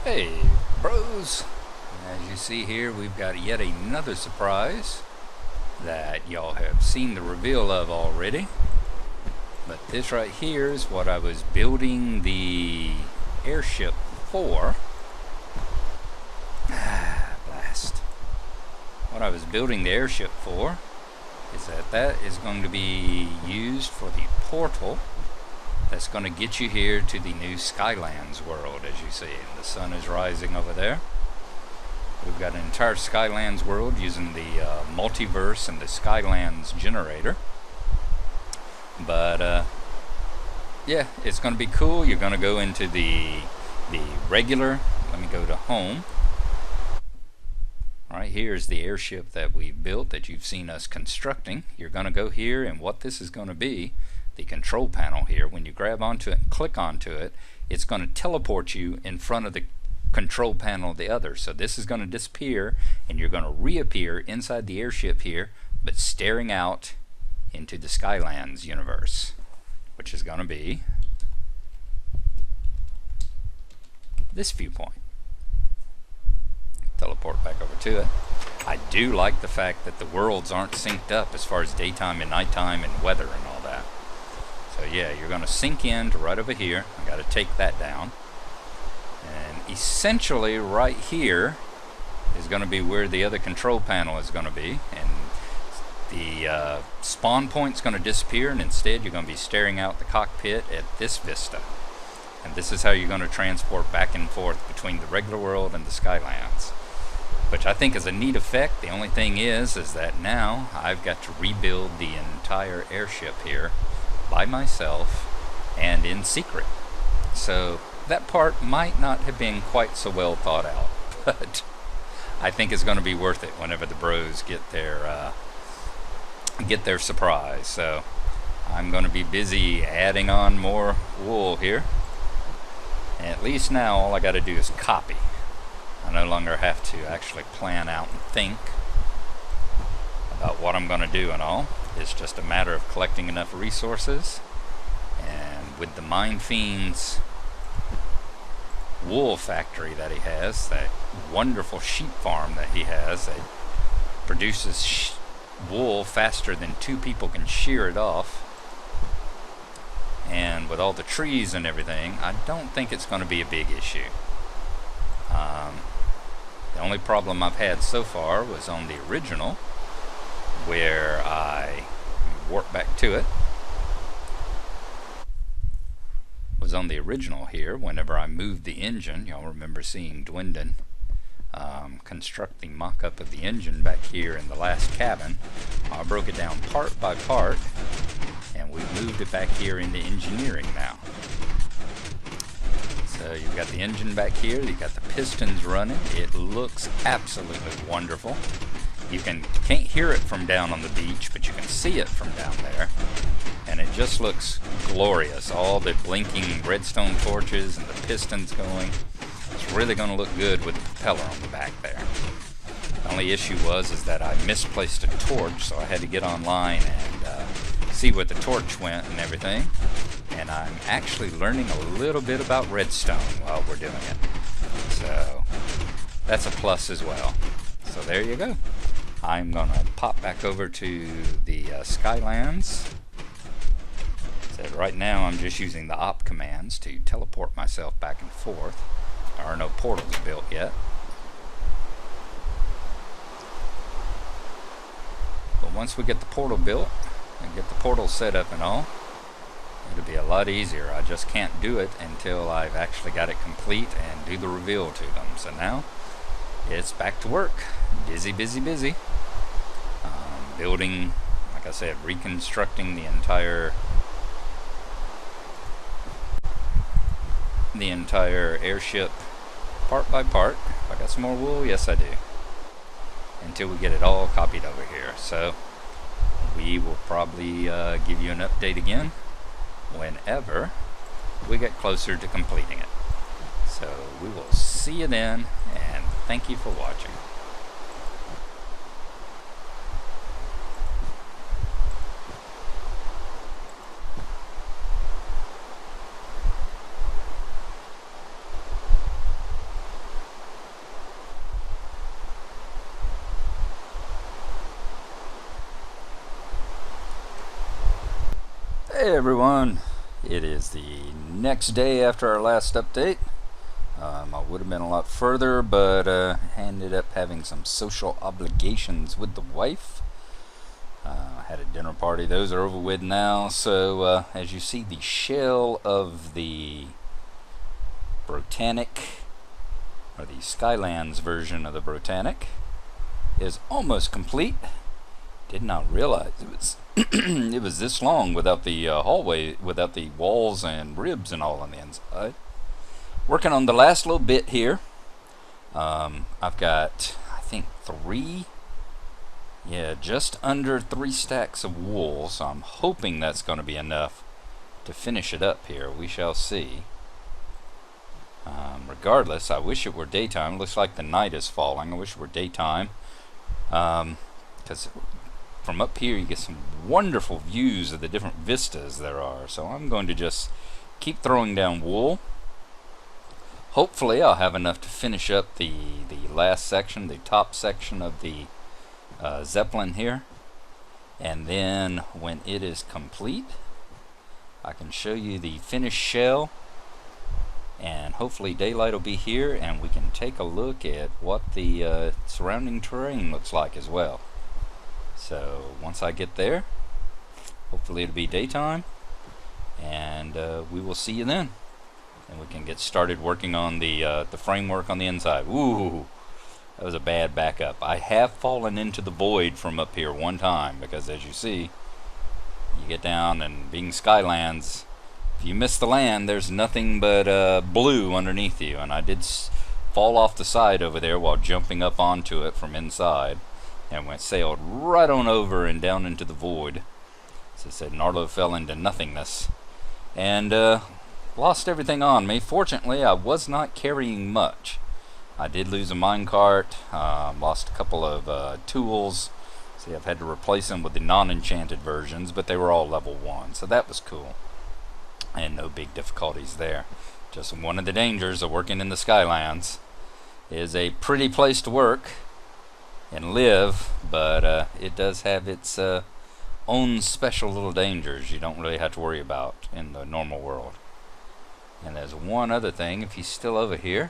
Hey, bros! As you see here, we've got yet another surprise that y'all have seen the reveal of already. But this right here is what I was building the airship for. Blast. What I was building the airship for is that is going to be used for the portal that's going to get you here to the new Skylands world. As you see, the sun is rising over there. We've got an entire Skylands world using the multiverse and the Skylands generator. But yeah, it's going to be cool. You're going to go into the regular. Let me go to home. All right, here's the airship that we built that you've seen us constructing. You're going to go here, and what this is going to be, the control panel here, when you grab onto it and click onto it, it's going to teleport you in front of the control panel of the other. So this is going to disappear, and you're going to reappear inside the airship here, but staring out into the Skylands universe, which is going to be this viewpoint. Teleport back over to it. I do like the fact that the worlds aren't synced up as far as daytime and nighttime and weather and all that. So yeah, you're going to sync in to right over here. I got to take that down. And essentially right here is going to be where the other control panel is going to be. And the spawn point's going to disappear, and instead you're going to be staring out the cockpit at this vista. And this is how you're going to transport back and forth between the regular world and the Skylands, which I think is a neat effect. The only thing is that now I've got to rebuild the entire airship here by myself and in secret. So that part might not have been quite so well thought out, but I think it's going to be worth it whenever the bros get their surprise. So I'm going to be busy adding on more wool here. And at least now all I got to do is copy. I no longer have to actually plan out and think about what I'm going to do and all. It's just a matter of collecting enough resources, and with the Mind Fiend's wool factory that he has, that wonderful sheep farm that he has that produces wool faster than 2 people can shear it off, and with all the trees and everything, I don't think it's going to be a big issue. The only problem I've had so far was on the original, where I warp back to it. Was on the original here, whenever I moved the engine. Y'all remember seeing Dwindon construct the mock-up of the engine back here in the last cabin. I broke it down part by part, and we moved it back here into engineering now. So you've got the engine back here, you've got the pistons running. It looks absolutely wonderful. You can't hear it from down on the beach, but you can see it from down there. And it just looks glorious. All the blinking redstone torches and the pistons going. It's really going to look good with the propeller on the back there. The only issue was that I misplaced a torch, so I had to get online and see where the torch went and everything. And I'm actually learning a little bit about redstone while we're doing it. So that's a plus as well. So there you go. I'm going to pop back over to the Skylands. So right now I'm just using the op commands to teleport myself back and forth. There are no portals built yet. But once we get the portal built and get the portal set up and all, it'll be a lot easier. I just can't do it until I've actually got it complete and do the reveal to them. So now it's back to work. Busy, busy, busy. Building, like I said, reconstructing the entire airship part by part. I got some more wool? Yes, I do. Until we get it all copied over here. So we will probably give you an update again whenever we get closer to completing it. So we will see you then, and thank you for watching. Hey everyone, it is the next day after our last update. I would have been a lot further, but ended up having some social obligations with the wife. Had a dinner party, those are over with now. So as you see, the shell of the Brotanic, or the Skylands version of the Brotanic, is almost complete. Did not realize it was it was this long without the hallway, without the walls and ribs and all on the inside. Working on the last little bit here. I've got, I think, just under 3 stacks of wool, so I'm hoping that's going to be enough to finish it up here. We shall see. Regardless, I wish it were daytime. It looks like the night is falling. I wish it were daytime, because from up here you get some wonderful views of the different vistas there are. So I'm going to just keep throwing down wool. Hopefully I'll have enough to finish up the last section, the top section of the Zeppelin here. And then when it is complete, I can show you the finished shell. And hopefully daylight will be here and we can take a look at what the surrounding terrain looks like as well. So once I get there, hopefully it'll be daytime, and we will see you then. And we can get started working on the framework on the inside. Ooh, that was a bad backup. I have fallen into the void from up here one time, because as you see, you get down, and being Skylands, if you miss the land, there's nothing but blue underneath you. And I did fall off the side over there while jumping up onto it from inside, and sailed right on over and down into the void. As I said, Gnarlo fell into nothingness, and lost everything on me. Fortunately, I was not carrying much. I did lose a minecart, lost a couple of tools. See, I've had to replace them with the non-enchanted versions, but they were all level 1, so that was cool. And no big difficulties there. Just one of the dangers of working in the Skylands is a pretty place to work and live, but it does have its own special little dangers you don't really have to worry about in the normal world. And there's one other thing, if he's still over here,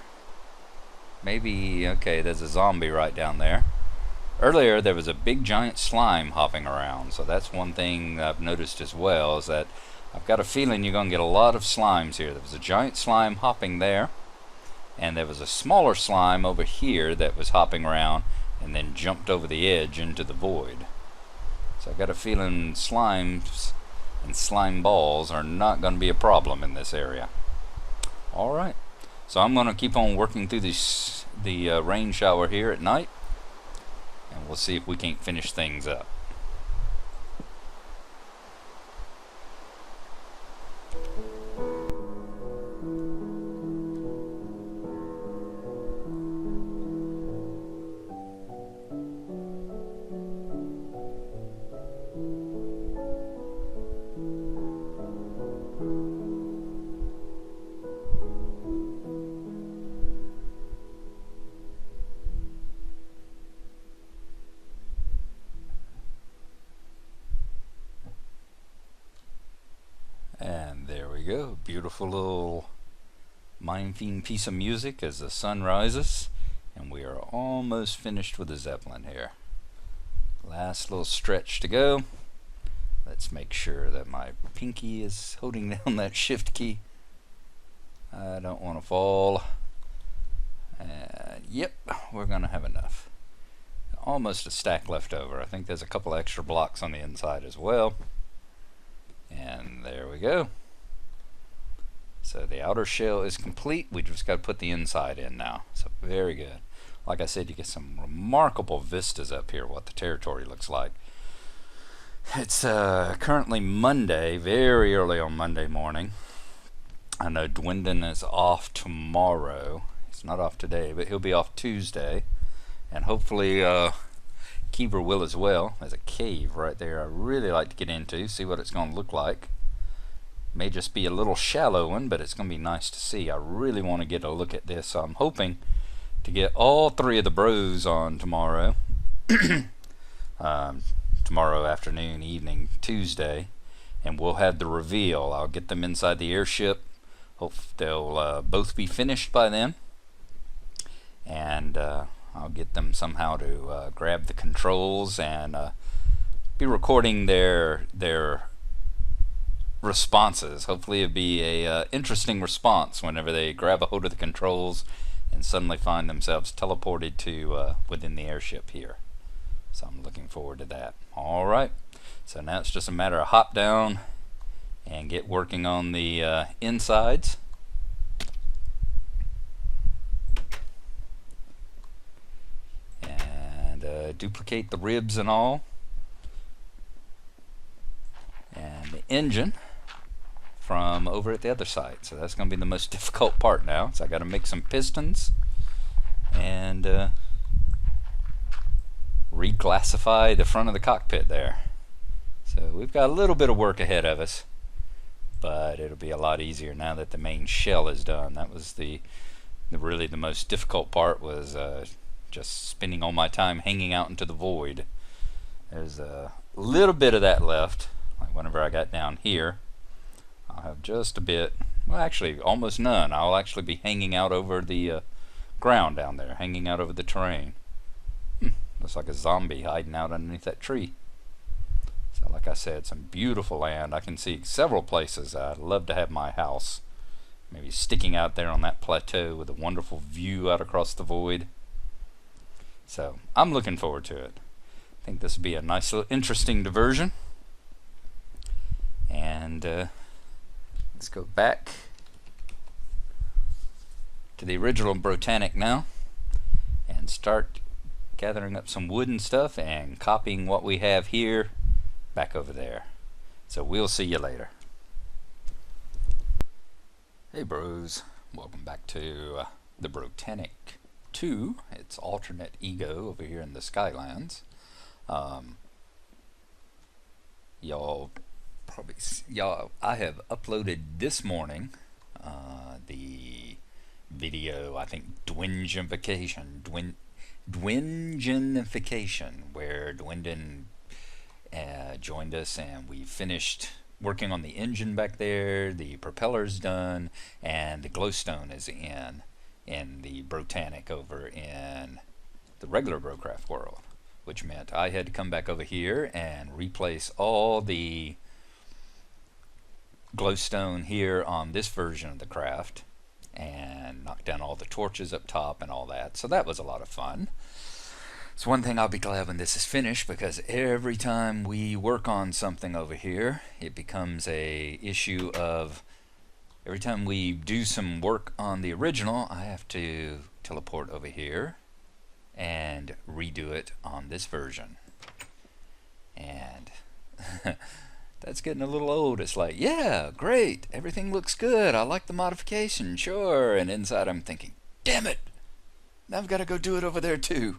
maybe, okay, there's a zombie right down there. Earlier there was a big giant slime hopping around, so that's one thing I've noticed as well, is that I've got a feeling you're going to get a lot of slimes here. There was a giant slime hopping there, and there was a smaller slime over here that was hopping around and then jumped over the edge into the void. So I've got a feeling slimes and slime balls are not going to be a problem in this area. Alright, so I'm going to keep on working through the rain shower here at night, and we'll see if we can't finish things up. And there we go, beautiful little mind-fiend piece of music as the sun rises, and we are almost finished with the Zeppelin here. Last little stretch to go. Let's make sure that my pinky is holding down that shift key. I don't want to fall. Yep, we're gonna have enough. Almost a stack left over. I think there's a couple extra blocks on the inside as well. And there we go. So the outer shell is complete. We just got to put the inside in now. So very good. Like I said, you get some remarkable vistas up here, what the territory looks like. It's currently Monday, very early on Monday morning. I know Dwindon is off tomorrow. He's not off today, but he'll be off Tuesday. And hopefully Keever will as well. There's a cave right there I really like to get into, see what it's going to look like. May just be a little shallow one, but it's going to be nice to see. I really want to get a look at this, so I'm hoping to get all 3 of the bros on tomorrow. Tomorrow afternoon, evening, Tuesday, and we'll have the reveal. I'll get them inside the airship. Hope they'll both be finished by then, and I'll get them somehow to grab the controls and be recording their responses. Hopefully it'll be a interesting response whenever they grab a hold of the controls and suddenly find themselves teleported to within the airship here. So I'm looking forward to that. Alright, so now it's just a matter of hop down and get working on the insides. And duplicate the ribs and all. And the engine from over at the other side. So that's going to be the most difficult part now. So I got to make some pistons and reclassify the front of the cockpit there. So we've got a little bit of work ahead of us, but it'll be a lot easier now that the main shell is done. That was really the most difficult part, was just spending all my time hanging out into the void. There's a little bit of that left. Like whenever I got down here, I'll have just a bit, well actually almost none. I'll actually be hanging out over the ground down there, hanging out over the terrain. Looks like a zombie hiding out underneath that tree. So like I said, some beautiful land. I can see several places I'd love to have my house. Maybe sticking out there on that plateau with a wonderful view out across the void. So I'm looking forward to it. I think this will be a nice little interesting diversion. And let's go back to the original Brotanic now and start gathering up some wood and stuff and copying what we have here back over there. So we'll see you later. Hey bros, welcome back to the Brotanic 2. It's alternate ego over here in the Skylands. I have uploaded this morning the video, I think Dwingenification, where Dwindon joined us and we finished working on the engine back there, the propeller's done, and the glowstone is in the Brotanic over in the regular BROCRAFT world, which meant I had to come back over here and replace all the glowstone here on this version of the craft and knock down all the torches up top and all that. So that was a lot of fun. It's one thing I'll be glad when this is finished, because every time we work on something over here, it becomes a issue of every time we do some work on the original, I have to teleport over here and redo it on this version. And that's getting a little old. It's like, yeah, great, everything looks good, I like the modification, sure. And inside I'm thinking, damn it, now I've got to go do it over there too.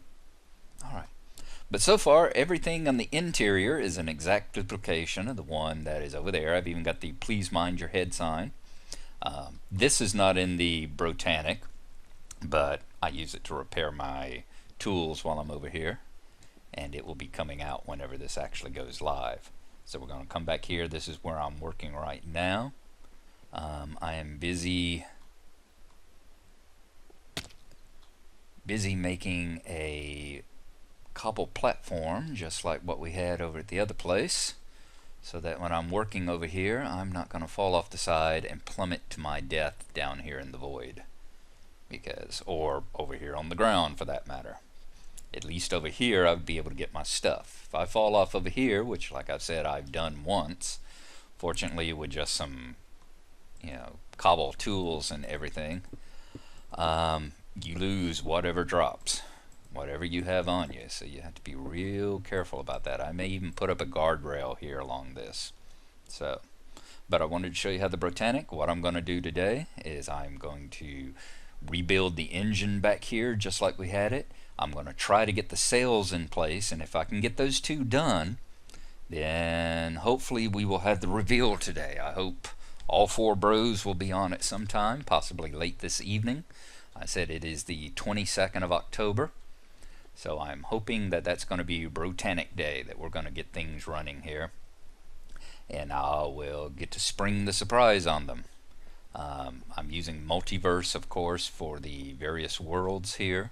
Alright, but so far everything on the interior is an exact duplication of the one that is over there. I've even got the please mind your head sign. This is not in the Brotanic, but I use it to repair my tools while I'm over here, and it will be coming out whenever this actually goes live. So we're going to come back here. This is where I'm working right now. I am busy making a cobble platform just like what we had over at the other place, so that when I'm working over here I'm not going to fall off the side and plummet to my death down here in the void, or over here on the ground for that matter. At least over here I'd be able to get my stuff. If I fall off over here, which like I said I've done once, fortunately with just some cobble tools and everything, you lose whatever drops, whatever you have on you, so you have to be real careful about that. I may even put up a guardrail here along this. So, but I wanted to show you how the Brotanic, what I'm going to do today is I'm going to rebuild the engine back here just like we had it. I'm going to try to get the sails in place, and if I can get those two done, then hopefully we will have the reveal today. I hope all four bros will be on it sometime, possibly late this evening. I said it is the 22nd of October, so I'm hoping that that's going to be Brotanic Day, that we're going to get things running here. and I will get to spring the surprise on them. I'm using multiverse, of course, for the various worlds here,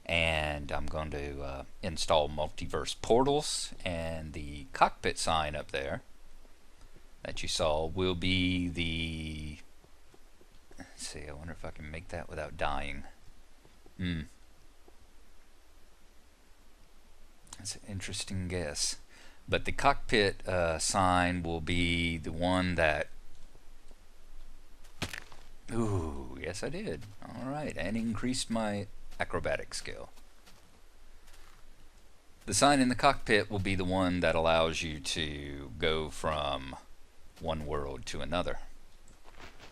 and I'm going to install multiverse portals, and the cockpit sign up there that you saw will be the, let's see, I wonder if I can make that without dying. That's an interesting guess. But the cockpit sign will be the one that, ooh, yes I did. Alright, and increased my acrobatic skill. The sign in the cockpit will be the one that allows you to go from one world to another.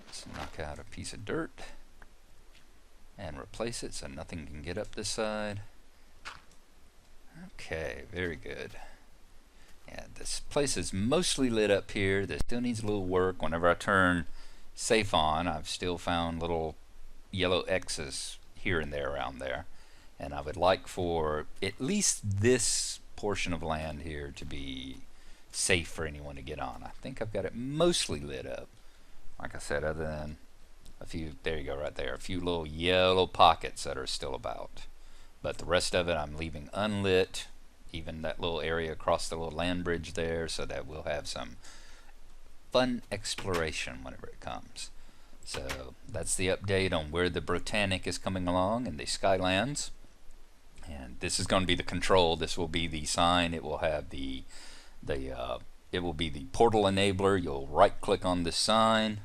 Let's knock out a piece of dirt and replace it so nothing can get up this side. Okay, very good. Yeah, this place is mostly lit up here. This still needs a little work. Whenever I turn safe on, I've still found little yellow X's here and there around there. And I would like for at least this portion of land here to be safe for anyone to get on. I think I've got it mostly lit up. Like I said, other than a few, there you go right there, a few little yellow pockets that are still about. But the rest of it I'm leaving unlit, even that little area across the little land bridge there, so that we'll have some fun exploration whenever it comes. So that's the update on where the Brotanic is coming along in the Skylands. And this is going to be the control. This will be the sign. It will have it will be the portal enabler. You'll right click on this sign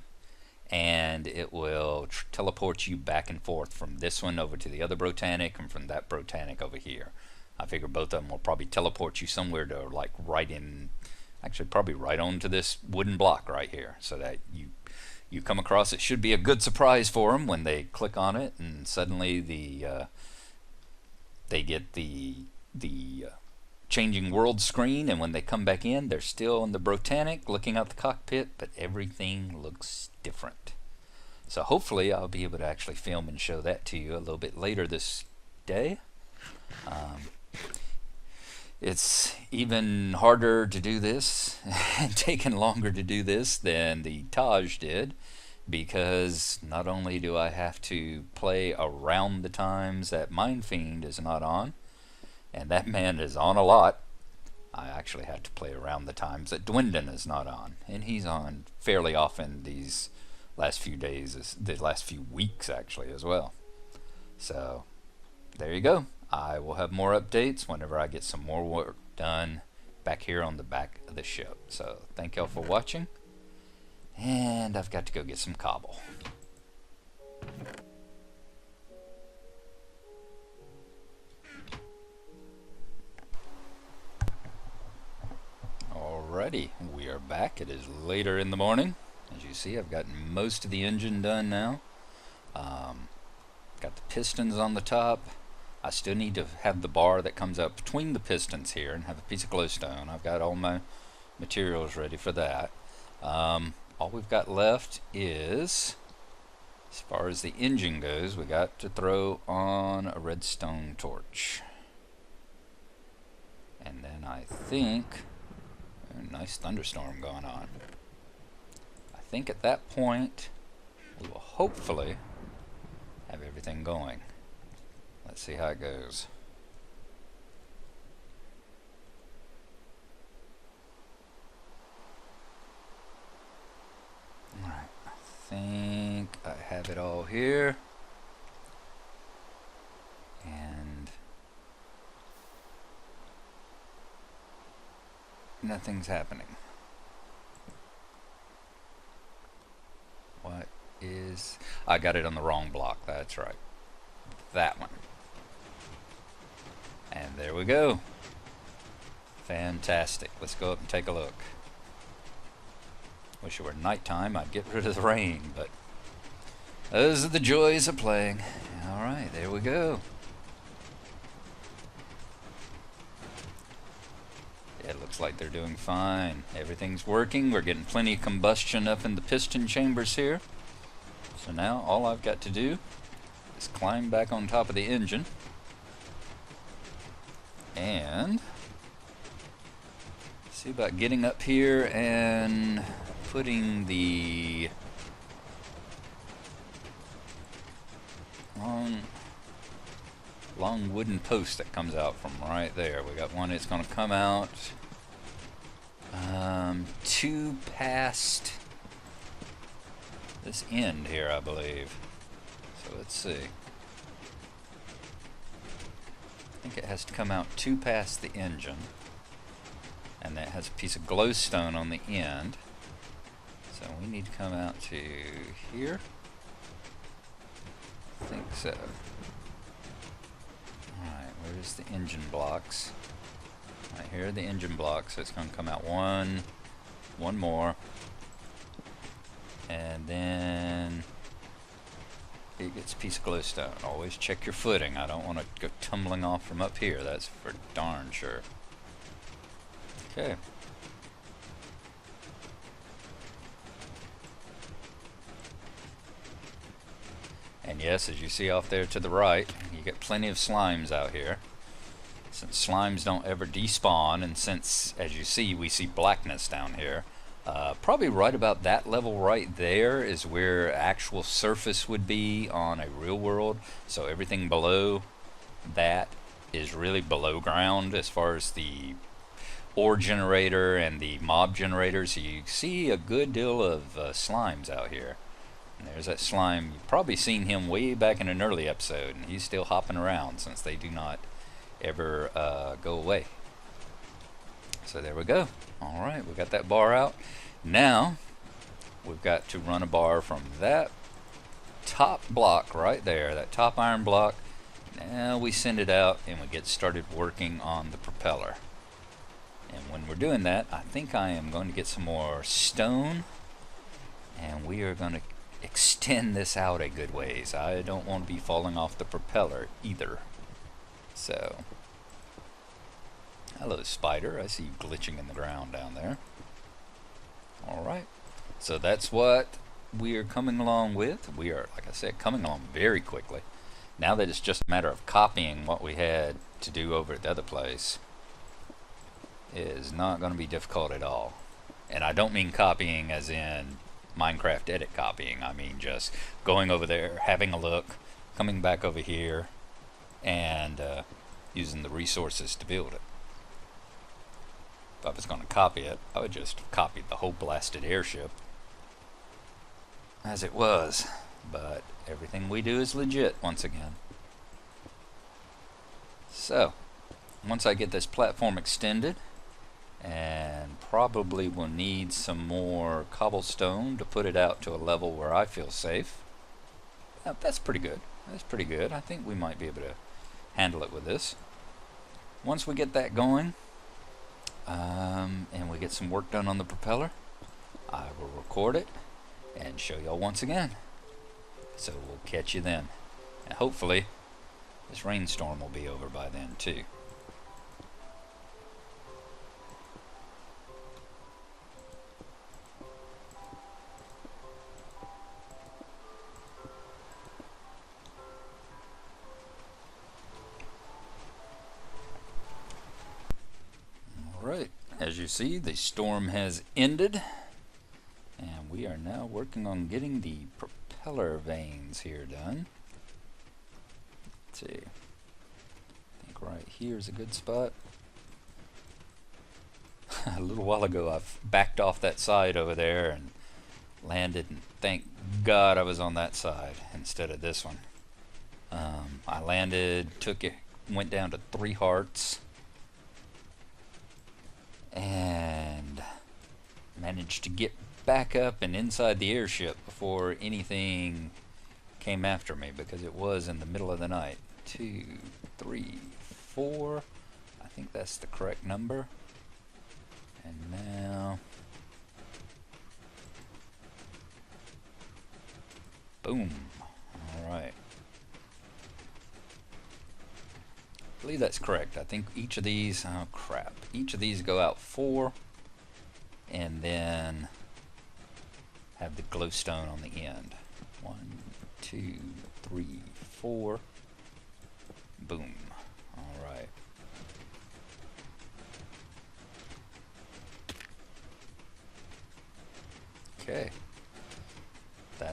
and it will teleport you back and forth from this one over to the other Brotanic and from that Brotanic over here. I figure both of them will probably teleport you somewhere to, like, right in, actually probably right onto this wooden block right here, so that you come across, it should be a good surprise for them when they click on it and suddenly they get the changing world screen, and when they come back in they're still in the Brotanic looking out the cockpit, but everything looks different. So hopefully I'll be able to actually film and show that to you a little bit later this day. It's even harder to do this and taken longer to do this than the Taj did, because not only do I have to play around the times that Mindfiend is not on, and that man is on a lot, I actually have to play around the times that Dwindon is not on, and he's on fairly often these last few days, the last few weeks actually as well. So there you go. I will have more updates whenever I get some more work done back here on the back of the ship. So thank y'all for watching, and I've got to go get some cobble. Alrighty, we are back. It is later in the morning. As you see, I've gotten most of the engine done now. Got the pistons on the top. I still need to have the bar that comes up between the pistons here and have a piece of glowstone. I've got all my materials ready for that. All we've got left is, as far as the engine goes, we got to throw on a redstone torch. And then I think, a nice thunderstorm going on. I think at that point we will hopefully have everything going. Let's see how it goes. Alright, I think I have it all here. And nothing's happening. What is... I got it on the wrong block, that's right. That one. And there we go. Fantastic. Let's go up and take a look. Wish it were nighttime, I'd get rid of the rain, but those are the joys of playing. Alright, there we go. It looks like they're doing fine. Everything's working. We're getting plenty of combustion up in the piston chambers here. So now all I've got to do is climb back on top of the engine and See about getting up here and putting the long wooden post that comes out from right there. We got one that's going to come out two past this end here, I believe. So let's see. I think it has to come out two past the engine, and that has a piece of glowstone on the end. So we need to come out to here. I think so. Alright, where's the engine blocks? Right here are the engine blocks, so it's going to come out one more. And then it gets a piece of glowstone. Always check your footing. I don't want to go tumbling off from up here, that's for darn sure. Okay. And yes, as you see off there to the right, you get plenty of slimes out here. Since slimes don't ever despawn, and since, as you see, we see blackness down here, probably right about that level right there is where actual surface would be on a real world. So everything below that is really below ground as far as the ore generator and the mob generator. So you see a good deal of slimes out here. And there's that slime. You've probably seen him way back in an early episode, and he's still hopping around since they do not ever go away. So there we go. Alright, we got that bar out. Now we've got to run a bar from that top block right there, that top iron block. Now we send it out and we get started working on the propeller. And when we're doing that, I think I am going to get some more stone, and we are going to extend this out a good ways. I don't want to be falling off the propeller either. So, hello spider, I see you glitching in the ground down there. Alright, so that's what we are coming along with. We are, like I said, coming along very quickly. Now that it's just a matter of copying what we had to do over at the other place, it is not going to be difficult at all. And I don't mean copying as in Minecraft edit copying. I mean just going over there, having a look, coming back over here, and using the resources to build it. If I was going to copy it, I would just copy the whole blasted airship as it was. But everything we do is legit once again. So, once I get this platform extended, and probably will need some more cobblestone to put it out to a level where I feel safe. That's pretty good. That's pretty good. I think we might be able to handle it with this. Once we get that going, and we get some work done on the propeller, I will record it and show y'all once again. So we'll catch you then. And hopefully this rainstorm will be over by then too. Alright, as you see, the storm has ended, and we are now working on getting the propeller vanes here done. Let's see, I think right here is a good spot. A little while ago I backed off that side over there and landed, and thank God I was on that side instead of this one. I landed, took it, went down to 3 hearts, and managed to get back up and inside the airship before anything came after me, because it was in the middle of the night. 2, 3, 4, I think that's the correct number. And now, boom. Alright, I believe that's correct. I think each of these, oh crap, each of these go out 4, and then have the glowstone on the end. 1, 2, 3, 4, boom. All right.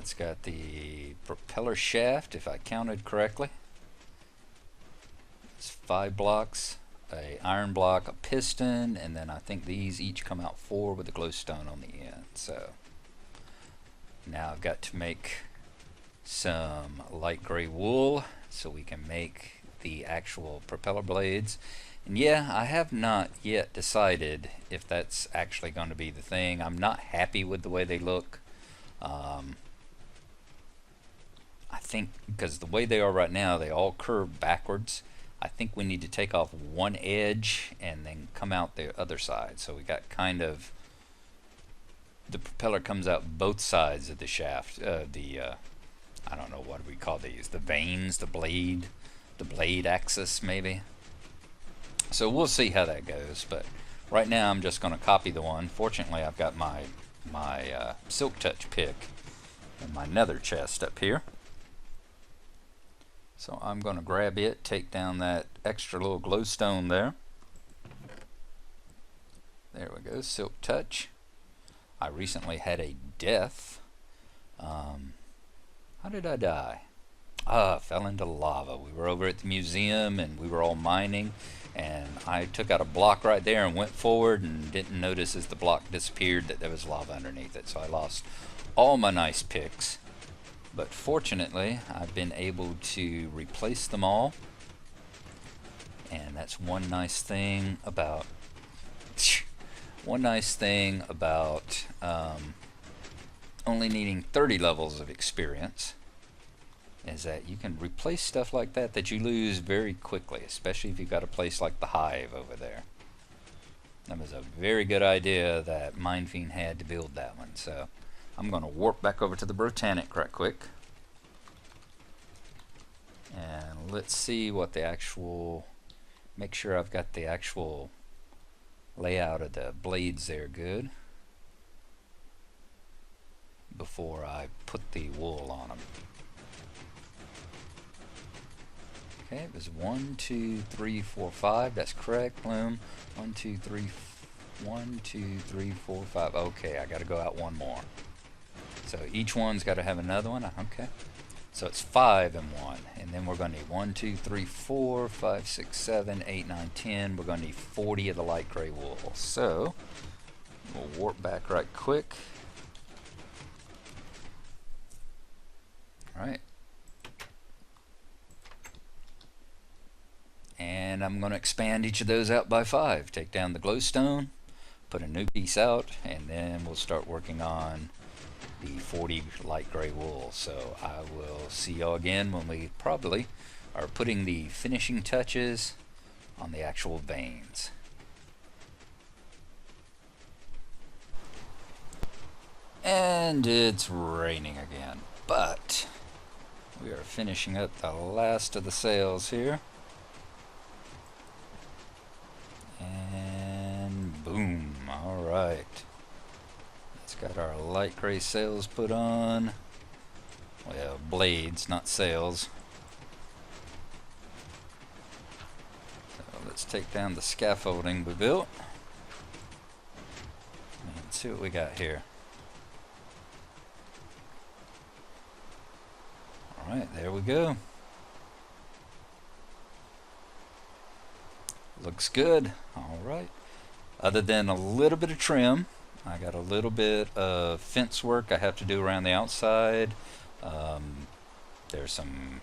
It's got the propeller shaft, if I counted correctly. It's 5 blocks, a iron block, a piston, and then I think these each come out 4 with a glowstone on the end. So now I've got to make some light gray wool so we can make the actual propeller blades. And yeah, I have not yet decided if that's actually going to be the thing. I'm not happy with the way they look. I think because the way they are right now, they all curve backwards. I think we need to take off one edge and then come out the other side. So we got kind of, the propeller comes out both sides of the shaft. I don't know what we call these, the vanes, the blade axis maybe. So we'll see how that goes, but right now I'm just going to copy the one. Fortunately, I've got my Silk Touch pick in my nether chest up here. So I'm going to grab it, take down that extra little glowstone there. There we go, Silk Touch. I recently had a death. How did I die? I fell into lava. We were over at the museum and we were all mining, and I took out a block right there and went forward and didn't notice as the block disappeared that there was lava underneath it. So I lost all my nice picks. But fortunately, I've been able to replace them all. And that's one nice thing about only needing 30 levels of experience, is that you can replace stuff like that you lose very quickly, especially if you've got a place like the Hive over there. That was a very good idea that Mindfiend had to build that one. So I'm going to warp back over to the Brotanic right quick. And let's see what the actual, make sure I've got the actual layout of the blades there good before I put the wool on them. Okay, it was 1, 2, 3, 4, 5. That's correct. Bloom. 1, 2, 3, 1, 2, 3, 4, 5. Okay, I got to go out one more. So each one's got to have another one. Okay. So it's 5 and 1. And then we're going to need 1, 2, 3, 4, 5, 6, 7, 8, 9, 10. We're going to need 40 of the light gray wool. So we'll warp back right quick. All right. And I'm going to expand each of those out by 5. Take down the glowstone, put a new piece out, and then we'll start working on the 40 light gray wool. So I will see y'all again when we probably are putting the finishing touches on the actual veins. And it's raining again, but we are finishing up the last of the sails here. And boom, alright. Let's got our light gray sails put on. Well, blades, not sails. So let's take down the scaffolding we built and see what we got here. Alright, there we go. Looks good. Alright. Other than a little bit of trim, I got a little bit of fence work I have to do around the outside. There's some,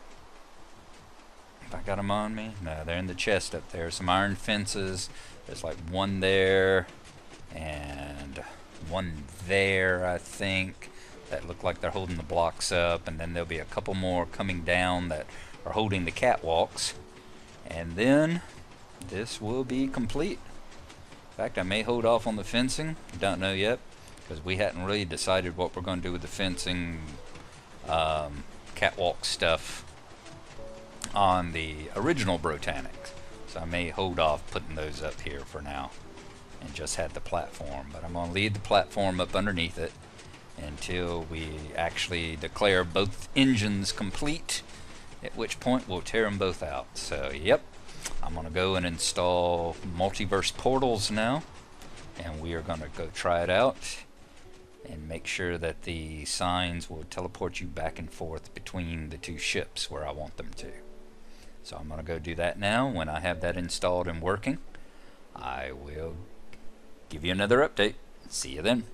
if I got them on me, no, they're in the chest up there. Some iron fences. There's like one there and one there, I think, that look like they're holding the blocks up, and then there'll be a couple more coming down that are holding the catwalks, and then this will be complete. In fact, I may hold off on the fencing. Don't know yet, because we hadn't really decided what we're going to do with the fencing, catwalk stuff on the original Brotanic. So I may hold off putting those up here for now and just have the platform. But I'm going to leave the platform up underneath it until we actually declare both engines complete, at which point we'll tear them both out. So yep, I'm going to go and install multiverse portals now, and we are going to go try it out and make sure that the signs will teleport you back and forth between the two ships where I want them to. So I'm going to go do that now. When I have that installed and working, I will give you another update. See you then.